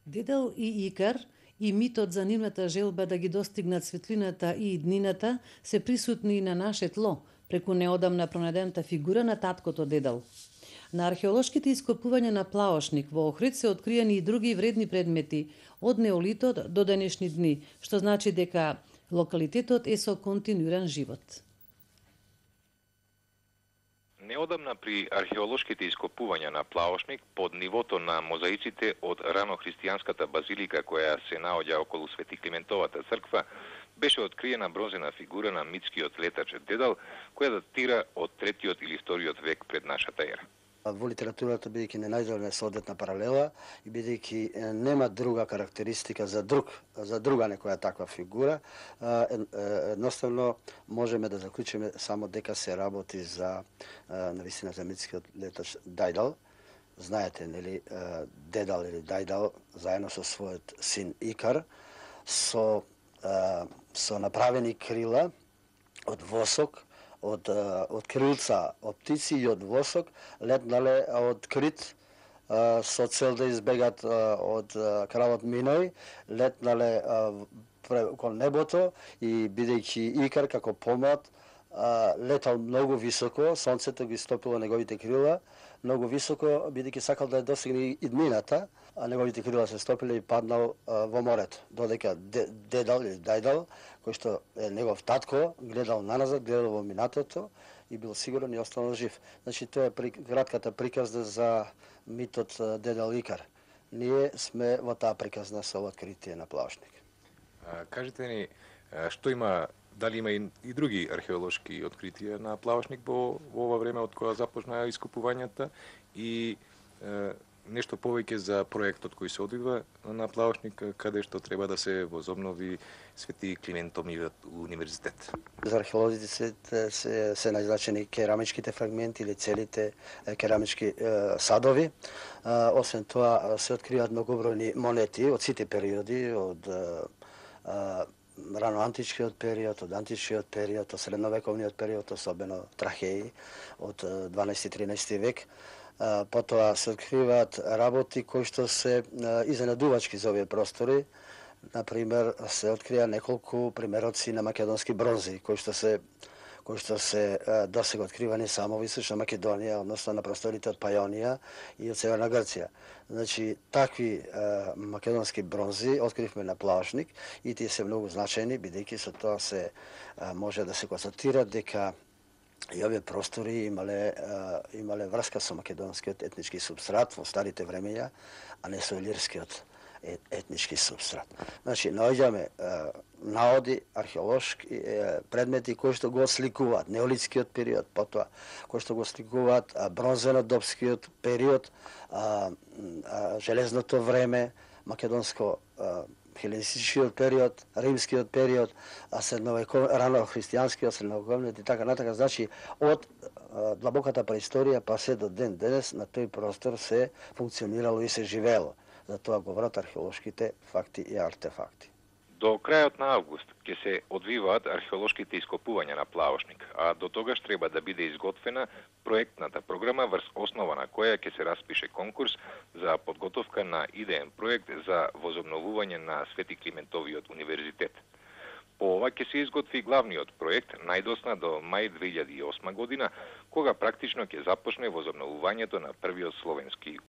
Дедал и Икар и митот за нивната желба да ги достигнат светлината и иднината се присутни и на наше тло, преку неодамна пронајдената фигура на таткото Дедал. На археолошките ископувања на Плаошник во Охрид се откриени и други вредни предмети од неолитот до денешни дни, што значи дека локалитетот е со континуиран живот. Неодамна при археолошките ископувања на Плаошник, под нивото на мозаиците од ранохристијанската базилика која се наоѓа околу Свети Климентовата црква, беше откриена бронзена фигура на митскиот летач Дедал, која датира од 3 или 2 век пред нашата ера. Во литературата, бидејќи не најдовме соодветна паралела и бидејќи нема друга карактеристика за друга некоја таква фигура, едноставно можеме да заклучиме само дека се работи за навистина за митскиот летач Дајдал. Знаете, нели, Дедал или Дајдал заедно со својот син Икар со направени крила од восок, од крилца од птици и од восок, летнале од Крит со цел да избегат од кралот Миној, летнале кон небото и бидејќи Икар како помлад летал многу високо, сонцето ги стопило неговите крила многу високо, бидејќи сакал да достигне иднината, а неговите крила се стопиле и паднал во морето. Додека Дедал или Дајдал, кој што е негов татко, гледал наназад, гледал во минатото и бил сигурен и останал жив. Значи, тоа е кратката приказна за митот Дедал Икар. Ние сме во таа приказна со откритие на Плаошник. Кажете ни, што има, дали има и други археолошки откритија на Плаошник во ова време од кога започнаа ископувањата и нешто повеќе за проектот кој се одвива на Плаошник, каде што треба да се возобнови Свети Климентовиот универзитет. За археолозите се најзначени керамичките фрагменти или целите керамички садови. Освен тоа се откриваат многобројни монети од сите периоди, од раноантичкиот период, од античкиот период, од средновековниот период, особено трахеи од 12-13 век. Потоа се откриваат работи кои што се изненадувачки за овие простори. Например, се открија неколку примероци на македонски бронзи, кои што се досега откривани само во Источна Македонија, односно на просторите од Пајонија и од Северна Грција. Значи, такви македонски бронзи откривме на Плаошник и тие се многу значајни, бидејќи со тоа се може да се констатира дека и овие простори имале врска со македонскиот етнички супстрат во старите времења, а не со илирскиот етнички супстрат. Значи, наоѓаме наоди археолошки предмети кои што го сликуваат неолитскиот период, потоа кои што го сликуваат бронзено-добскиот период, железното време, македонско хеленистичкиот период, римскиот период, рано-христијанскиот, средновековниот и така натака. Значи, од длабоката преисторија па се до ден денес на тој простор се функционирало и се живеело. За тоа говорат археолошките факти и артефакти. До крајот на август ќе се одвиваат археолошките ископувања на Плаошник, а до тогаш треба да биде изготвена проектната програма врз основа на која ќе се распише конкурс за подготовка на идеен проект за возобновување на Свети Климентовиот универзитет. По ова ќе се изготви главниот проект најдосна до мај 2008 година, кога практично ќе започне возобновувањето на првиот словенски